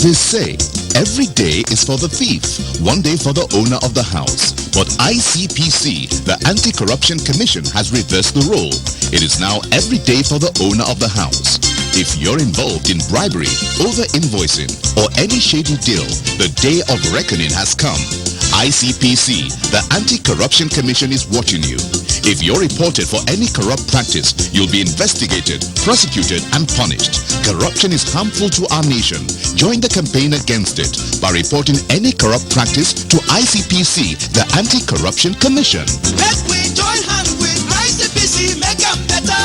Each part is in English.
They say every day is for the thief, one day for the owner of the house. But ICPC, the Anti-Corruption Commission, has reversed the role. It is now every day for the owner of the house. If you're involved in bribery, over-invoicing, or any shady deal, the day of reckoning has come. ICPC, the Anti-Corruption Commission, is watching you. If you're reported for any corrupt practice, you'll be investigated, prosecuted, and punished. Corruption is harmful to our nation. Join the campaign against it by reporting any corrupt practice to ICPC, the Anti-Corruption Commission. Let we join hands with ICPC, make them better.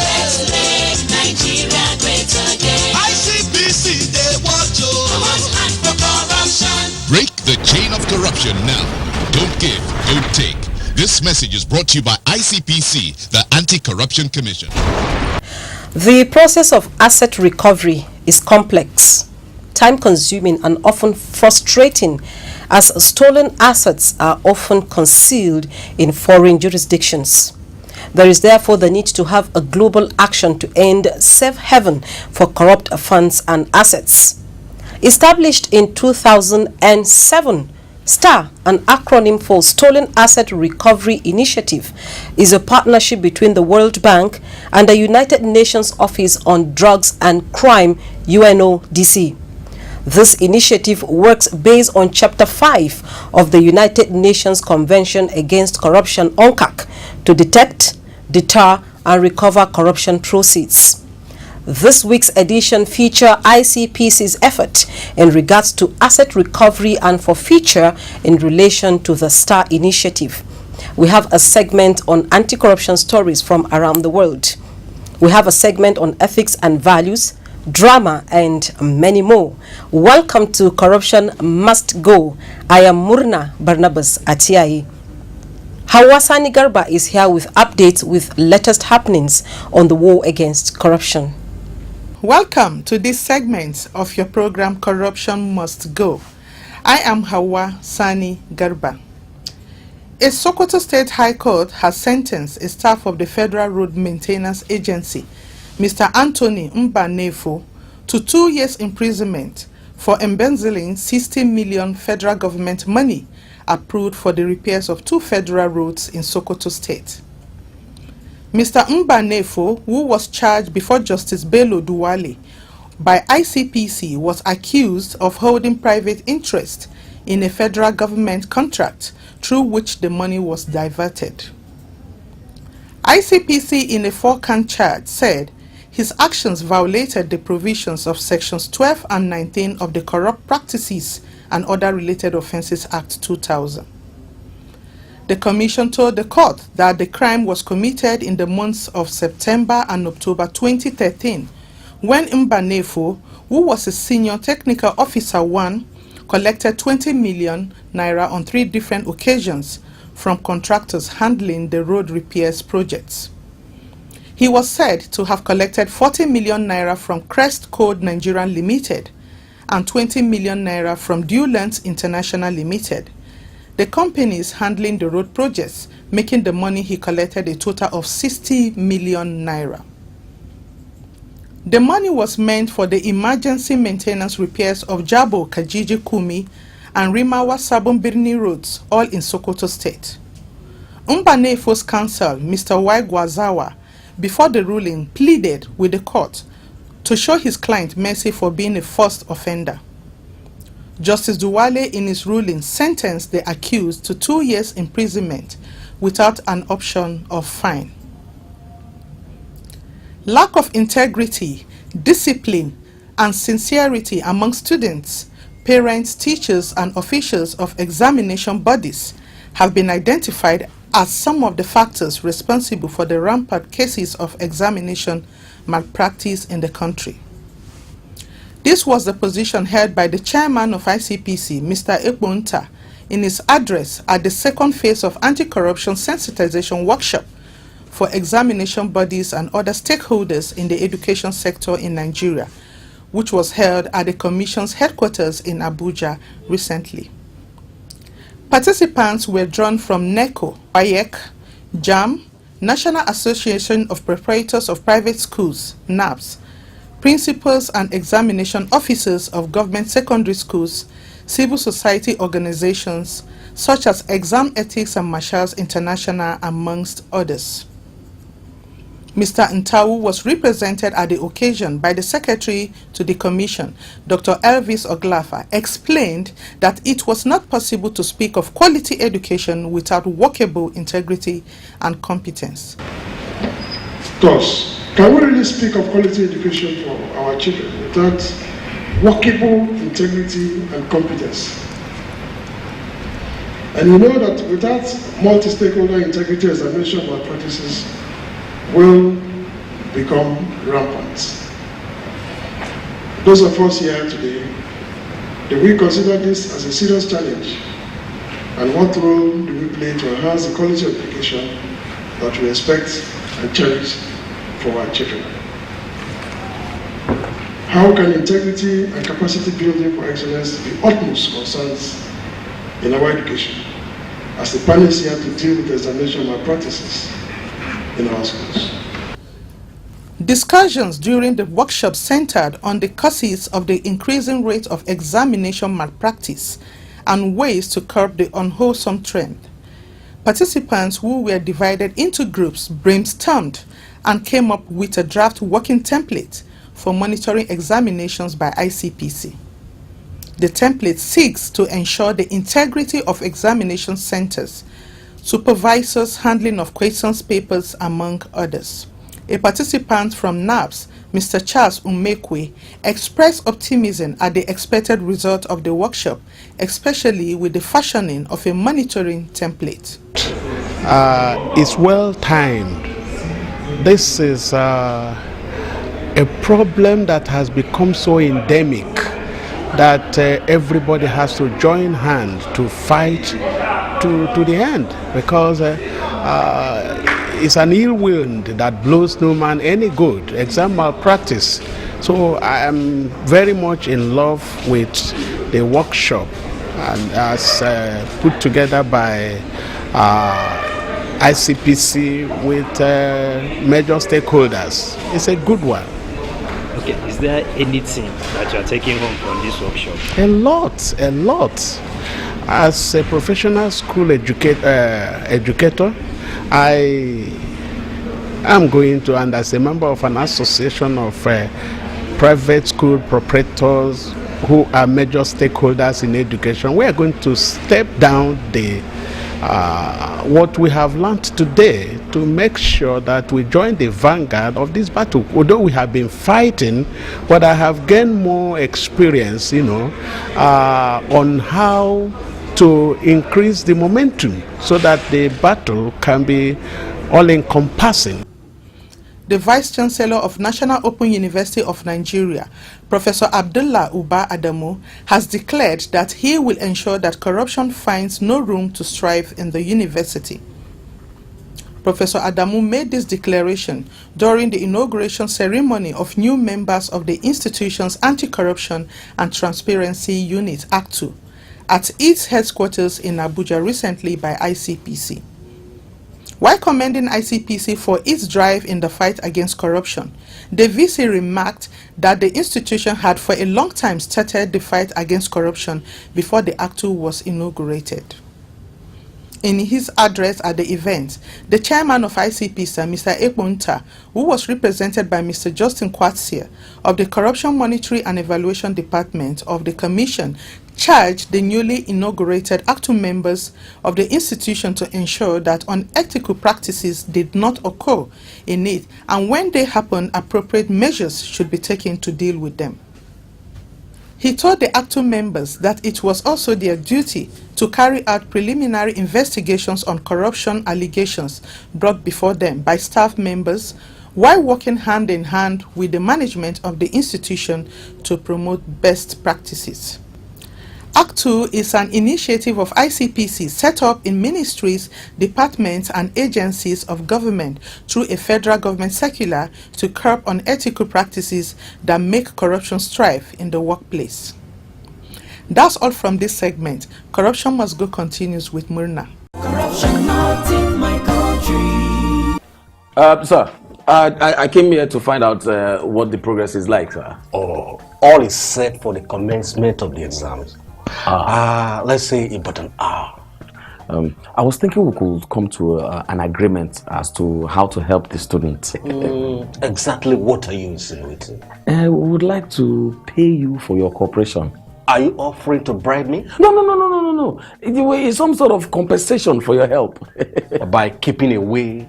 Let's make Nigeria great again. ICPC, they watch you. And for corruption. Break the chain of corruption now. Don't give, don't take. This message is brought to you by ICPC, the Anti-Corruption Commission. The process of asset recovery is complex, time-consuming, and often frustrating, as stolen assets are often concealed in foreign jurisdictions. There is therefore the need to have a global action to end safe haven for corrupt funds and assets. Established in 2007, StAR, an acronym for Stolen Asset Recovery Initiative, is a partnership between the World Bank and the United Nations Office on Drugs and Crime, UNODC. This initiative works based on Chapter 5 of the United Nations Convention Against Corruption, UNCAC, to detect, deter, and recover corruption proceeds. This week's edition features ICPC's effort in regards to asset recovery and forfeiture in relation to the StAR initiative. We have a segment on anti-corruption stories from around the world. We have a segment on ethics and values, drama, and many more. Welcome to Corruption Must Go. I am Murna Barnabas Atiai. Hawasani Garba is here with updates with latest happenings on the war against corruption. Welcome to this segment of your program Corruption Must Go. I am Hawa Sani Garba. A Sokoto State High Court has sentenced a staff of the Federal Road Maintenance Agency, Mr. Anthony Mbanefo, to 2 years imprisonment for embezzling 60 million federal government money approved for the repairs of 2 federal roads in Sokoto State. Mr. Mbanefo, who was charged before Justice Bello Duwale by ICPC, was accused of holding private interest in a federal government contract through which the money was diverted. ICPC, in a 4-count charge, said his actions violated the provisions of Sections 12 and 19 of the Corrupt Practices and Other Related Offences Act 2000. The Commission told the court that the crime was committed in the months of September and October 2013, when Mbanefo, who was a senior technical officer 1, collected 20 million naira on 3 different occasions from contractors handling the road repairs projects. He was said to have collected 40 million naira from Crest Code Nigeria Limited and 20 million naira from Dulance International Limited, the companies handling the road projects, making the money he collected a total of 60 million naira. The money was meant for the emergency maintenance repairs of Jabo Kajiji Kumi and Rimawa Sabumbirni roads, all in Sokoto State. Mbanefo's counsel, Mr. Y. Gwazawa, before the ruling, pleaded with the court to show his client mercy for being a first offender. Justice Duwale, in his ruling, sentenced the accused to 2 years imprisonment without an option of fine. Lack of integrity, discipline, and sincerity among students, parents, teachers, and officials of examination bodies have been identified as some of the factors responsible for the rampant cases of examination malpractice in the country. This was the position held by the chairman of ICPC, Mr. Ekponta, in his address at the second phase of anti-corruption sensitization workshop for examination bodies and other stakeholders in the education sector in Nigeria, which was held at the Commission's headquarters in Abuja recently. Participants were drawn from NECO, WAEC, JAM, National Association of Proprietors of Private Schools, NAPS, principals and examination officers of government secondary schools, civil society organizations such as Exam Ethics and Marshals International, amongst others. Mr. Ntawu was represented at the occasion by the Secretary to the Commission, Dr. Elvis Oglafa, explained that it was not possible to speak of quality education without workable integrity and competence. Thus, can we really speak of quality education for our children without workable integrity and competence? And you know that without multi-stakeholder integrity, examination malpractices will become rampant. Those of us here today, do we consider this as a serious challenge? And what role do we play to enhance the quality of education that we expect and cherish for our children? How can integrity and capacity building for excellence be utmost concerns in our education, as the panel is here to deal with examination malpractices in our schools? Discussions during the workshop centered on the causes of the increasing rate of examination malpractice and ways to curb the unwholesome trend. Participants, who were divided into groups, brainstormed and came up with a draft working template for monitoring examinations by ICPC. The template seeks to ensure the integrity of examination centers, supervisors' handling of questions papers, among others. A participant from NAPS, Mr. Charles Umekwe, expressed optimism at the expected result of the workshop, especially with the fashioning of a monitoring template. It's well timed. This is a problem that has become so endemic that everybody has to join hands to fight to the end, because it's an ill wind that blows no man any good, exam malpractice. So I am very much in love with the workshop, and as put together by ICPC with major stakeholders. It's a good one. Okay, is there anything that you are taking home from this workshop? A lot. As a professional school educator, I am going to, and as a member of an association of private school proprietors who are major stakeholders in education, we are going to step down the what we have learned today to make sure that we join the vanguard of this battle. Although we have been fighting, but I have gained more experience, on how to increase the momentum so that the battle can be all-encompassing. The Vice Chancellor of National Open University of Nigeria, Professor Abdullah Uba Adamu, has declared that he will ensure that corruption finds no room to strive in the university. Professor Adamu made this declaration during the inauguration ceremony of new members of the institution's Anti-Corruption and Transparency Unit, ACTU, at its headquarters in Abuja recently by ICPC. While commending ICPC for its drive in the fight against corruption, the VC remarked that the institution had for a long time started the fight against corruption before the ACTU was inaugurated. In his address at the event, the chairman of ICPC, Mr. Ekponta, who was represented by Mr. Justin Kwatsia of the Corruption Monitoring and Evaluation Department of the Commission, charged the newly inaugurated ACTU members of the institution to ensure that unethical practices did not occur in it, and when they happen, appropriate measures should be taken to deal with them. He told the ACTU members that it was also their duty to carry out preliminary investigations on corruption allegations brought before them by staff members while working hand in hand with the management of the institution to promote best practices. ACTU is an initiative of ICPC set up in ministries, departments, and agencies of government through a federal government circular to curb unethical practices that make corruption strife in the workplace. That's all from this segment. Corruption Must Go continues with Murna. Corruption not in my country. Sir, I came here to find out what the progress is like, sir. Oh, all is set for the commencement of the exams. Let's say about an hour. I was thinking we could come to an agreement as to how to help the student. Exactly what are you insinuating? We would like to pay you for your cooperation. Are you offering to bribe me? No. It's some sort of compensation for your help. By keeping away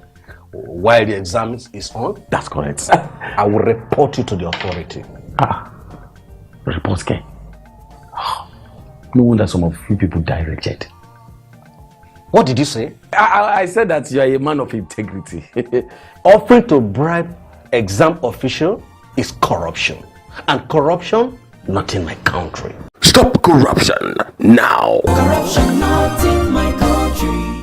while the exam is on? That's correct. I will report you to the authority. Report, K. No wonder some of you people die rejected. What did you say? I said that you are a man of integrity. Offering to bribe exam official is corruption. And corruption, not in my country. Stop corruption now. Corruption not in my country.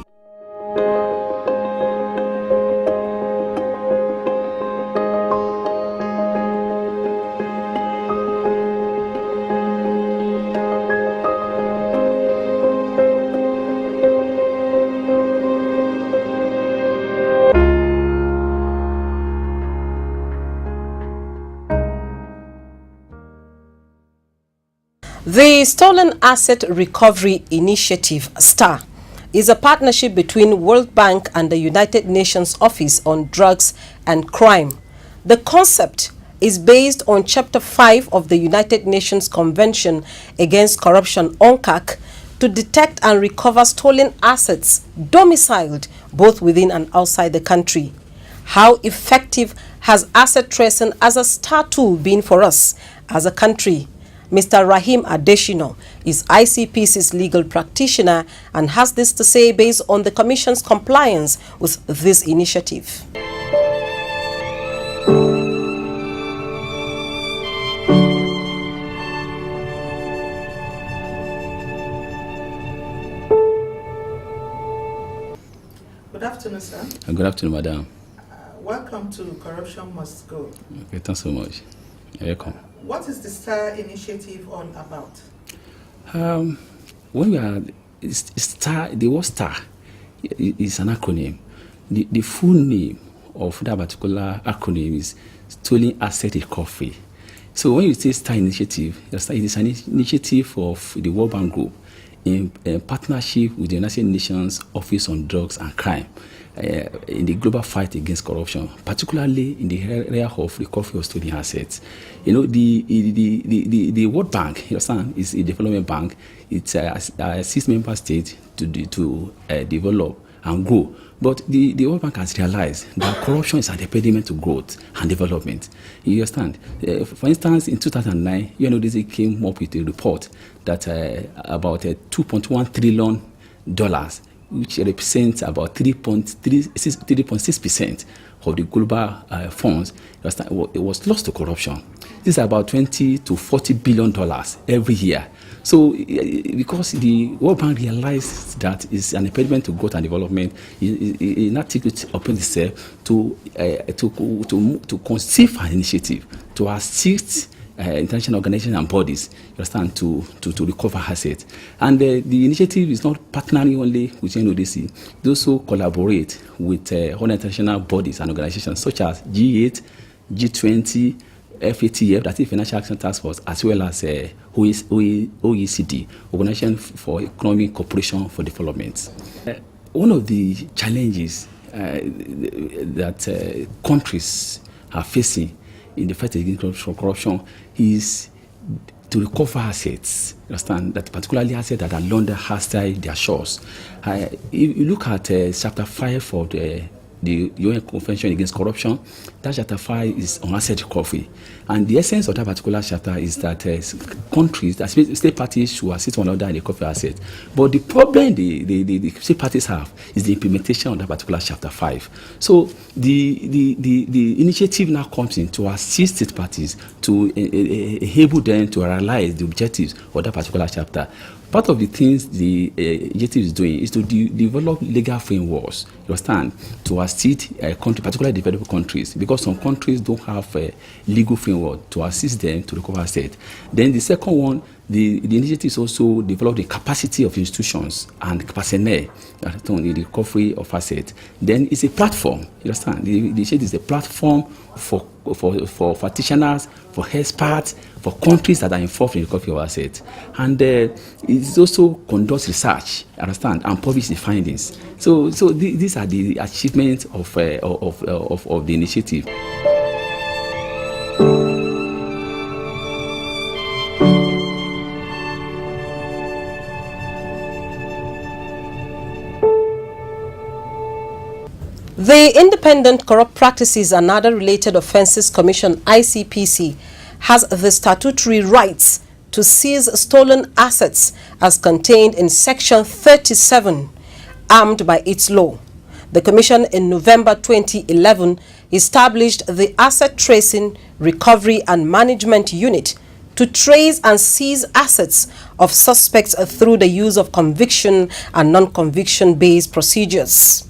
The Stolen Asset Recovery Initiative, StAR, is a partnership between World Bank and the United Nations Office on Drugs and Crime. The concept is based on Chapter 5 of the United Nations Convention Against Corruption, UNCAC, to detect and recover stolen assets domiciled both within and outside the country. How effective has asset tracing as a StAR tool been for us as a country? Mr. Rahim Adeshino is ICPC's legal practitioner and has this to say based on the Commission's compliance with this initiative. Good afternoon, sir. Good afternoon, madam. Welcome to Corruption Must Go. Okay, thanks so much. You're welcome. What is the StAR initiative all about? When we are StAR, the word StAR is an acronym. The full name of that particular acronym is Stolen Asset Recovery. So when you say StAR initiative, it is an initiative of the World Bank Group in partnership with the United Nations Office on Drugs and Crime in the global fight against corruption, particularly in the area of recovery of stolen assets. You know, the World Bank, you understand, is a development bank. It assists member states to develop and grow. But the World Bank has realized that corruption is an impediment to growth and development. You understand? For instance, in 2009, UNODC came up with a report that about $2.1 trillion, which represents about 3.6% of the global funds, it was lost to corruption. This is about $20 to $40 billion every year. So, because the World Bank realized that it's an impediment to growth and development, it now took it upon itself to conceive an initiative to assist international organizations and bodies, you understand, to recover assets. And the initiative is not partnering only with UNODC. They also collaborate with other international bodies and organizations such as G8, G20, FATF, that is Financial Action Task Force, as well as OECD, Organization for Economic Cooperation for Development. One of the challenges that countries are facing in the fight against corruption is to recover assets, understand, that particularly assets that are launder outside their shores. If you look at Chapter 5 of the the UN Convention Against Corruption. That chapter 5 is on asset recovery. And the essence of that particular chapter is that countries, that state parties should assist one another in the recovery assets. But the problem the state parties have is the implementation of that particular chapter 5. So the initiative now comes in to assist state parties to enable them to realize the objectives of that particular chapter. Part of the things the initiative is doing is to develop legal frameworks, you understand, to assist countries, particularly developed countries, because some countries don't have a legal framework to assist them to recover assets. Then the second one, the initiative is also develop the capacity of institutions and personnel in the recovery of assets. Then it's a platform, you understand. The initiative is a platform for practitioners, for experts, for countries that are involved in the recovery of assets. And it also conducts research, understand, and publish the findings. So these are the achievements of the initiative. The Independent Corrupt Practices and Other Related Offences Commission, ICPC, has the statutory rights to seize stolen assets as contained in Section 37, armed by its law. The Commission in November 2011 established the Asset Tracing, Recovery and Management Unit to trace and seize assets of suspects through the use of conviction and non-conviction based procedures.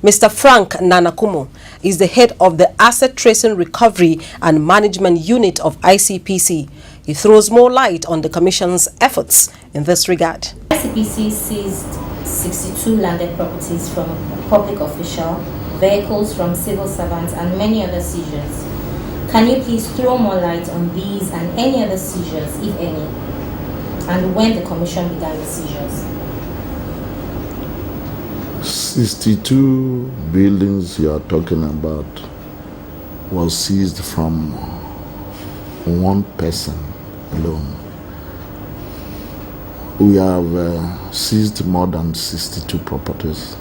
Mr. Frank Nanakumo is the head of the Asset Tracing, Recovery and Management Unit of ICPC. He throws more light on the Commission's efforts in this regard. ICPC seized 62 landed properties from public officials, vehicles from civil servants, and many other seizures. Can you please throw more light on these and any other seizures, if any, and when the Commission began the seizures? 62 buildings you are talking about was seized from one person alone. We have seized more than 62 properties.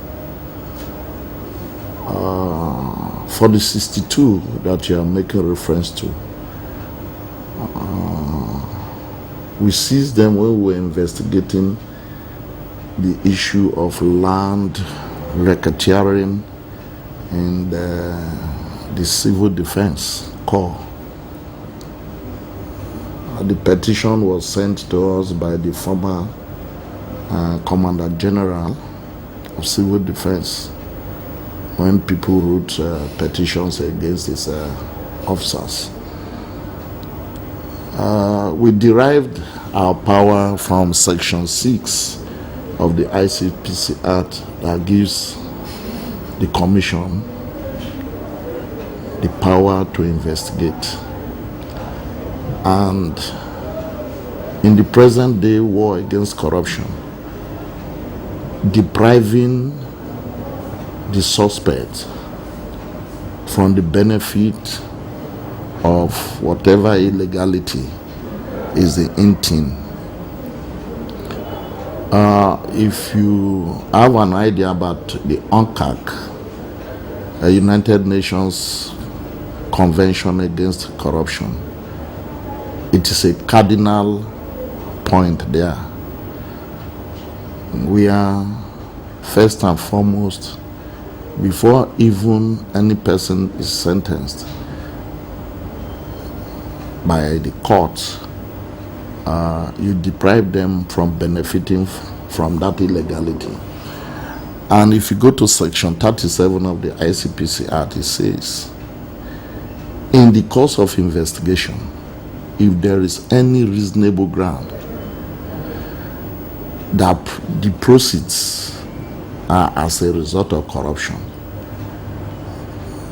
For the 62 that you are making reference to, we seized them when we were investigating the issue of land racketeering in the civil defense corps. The petition was sent to us by the former Commander General of Civil Defense when people wrote petitions against his officers. We derived our power from Section 6 of the ICPC Act that gives the Commission the power to investigate. And in the present day war against corruption, depriving the suspect from the benefit of whatever illegality is the intent. If you have an idea about the UNCAC, a United Nations Convention Against Corruption, it is a cardinal point there. We are first and foremost, before even any person is sentenced by the court, you deprive them from benefiting from that illegality. And if you go to Section 37 of the ICPC Act, it says, in the course of investigation, if there is any reasonable ground that the proceeds are as a result of corruption,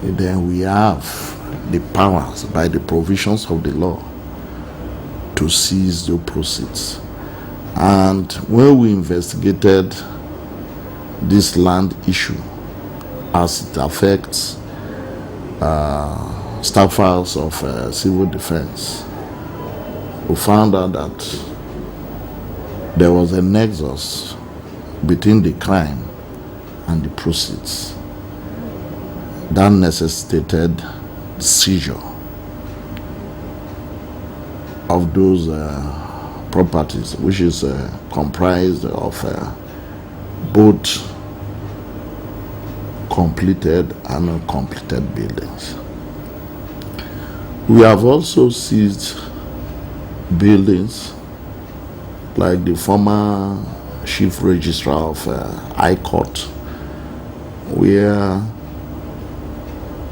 then we have the powers by the provisions of the law to seize the proceeds. And when we investigated this land issue as it affects staffers of civil defense, we found out that there was a nexus between the crime and the proceeds. that necessitated seizure of those properties, which is comprised of both completed and uncompleted buildings. We have also seized buildings like the former chief registrar of High Court, where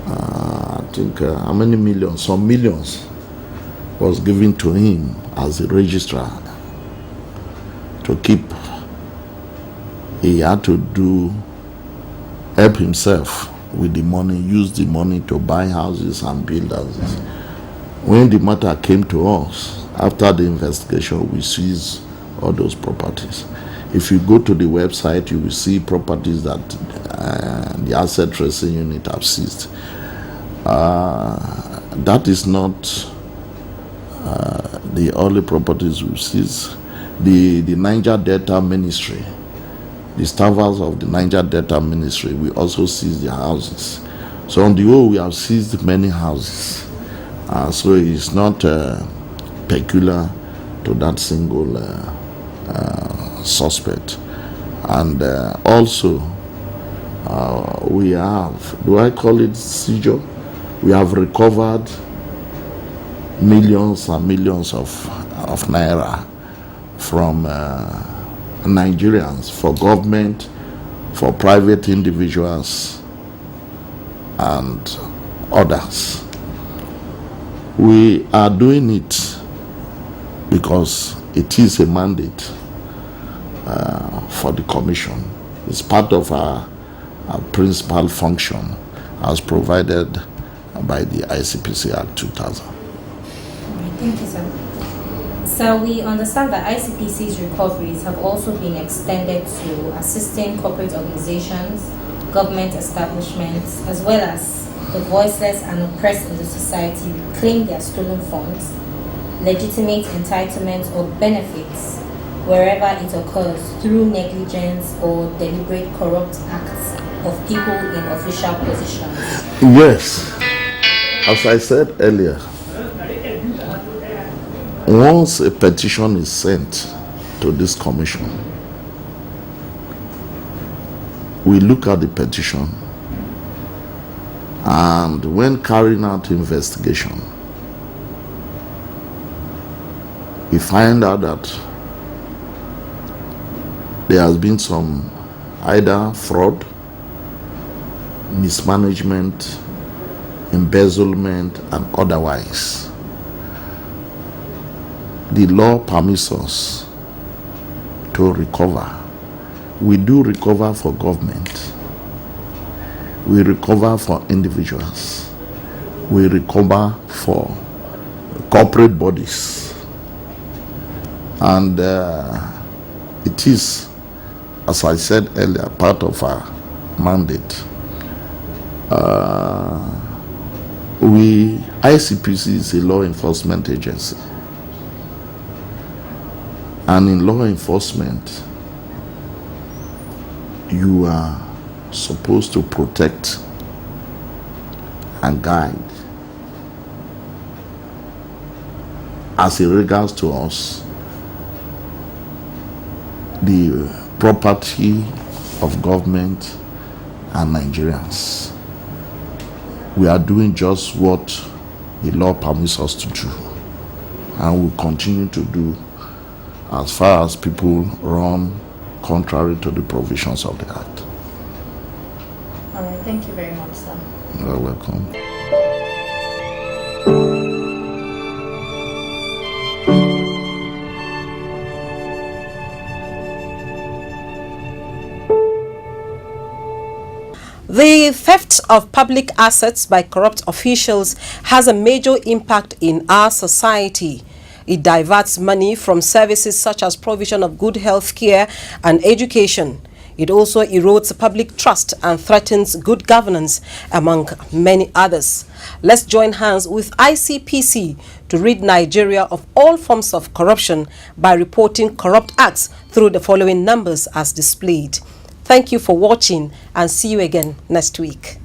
I think how many millions, some millions was given to him as a registrar to keep. He had to help himself with the money, use the money to buy houses and build houses. When the matter came to us, after the investigation, we seized all those properties. If you go to the website, you will see properties that the asset tracing unit have seized. That is not the only properties we seized. The Niger Delta Ministry, the staffers of the Niger Delta Ministry, we also seized their houses. So on the whole, we have seized many houses. So it's not peculiar to that single suspect. And also, we have, do I call it seizure? We have recovered millions and millions of naira from Nigerians, for government, for private individuals, and others. We are doing it because it is a mandate for the Commission. It's part of our principal function as provided by the ICPC Act 2000. Thank you, sir. So we understand that ICPC's recoveries have also been extended to assisting corporate organizations, government establishments, as well as the voiceless and oppressed in the society reclaim their stolen funds, legitimate entitlements or benefits wherever it occurs through negligence or deliberate corrupt acts of people in official positions. Yes, as I said earlier, once a petition is sent to this commission, we look at the petition, and when carrying out investigation, we find out that there has been some either fraud, mismanagement, embezzlement, and otherwise. The law permits us to recover. We do recover for government. We recover for individuals. We recover for corporate bodies. And it is, as I said earlier, part of our mandate. ICPC is a law enforcement agency. And in law enforcement, you are supposed to protect and guide. As it regards to us, the property of government and Nigerians. We are doing just what the law permits us to do, and will continue to do as far as people run contrary to the provisions of the Act. All right, thank you very much, sir. You're welcome. The theft of public assets by corrupt officials has a major impact in our society. It diverts money from services such as provision of good health care and education. It also erodes public trust and threatens good governance, among many others. Let's join hands with ICPC to rid Nigeria of all forms of corruption by reporting corrupt acts through the following numbers as displayed. Thank you for watching, and see you again next week.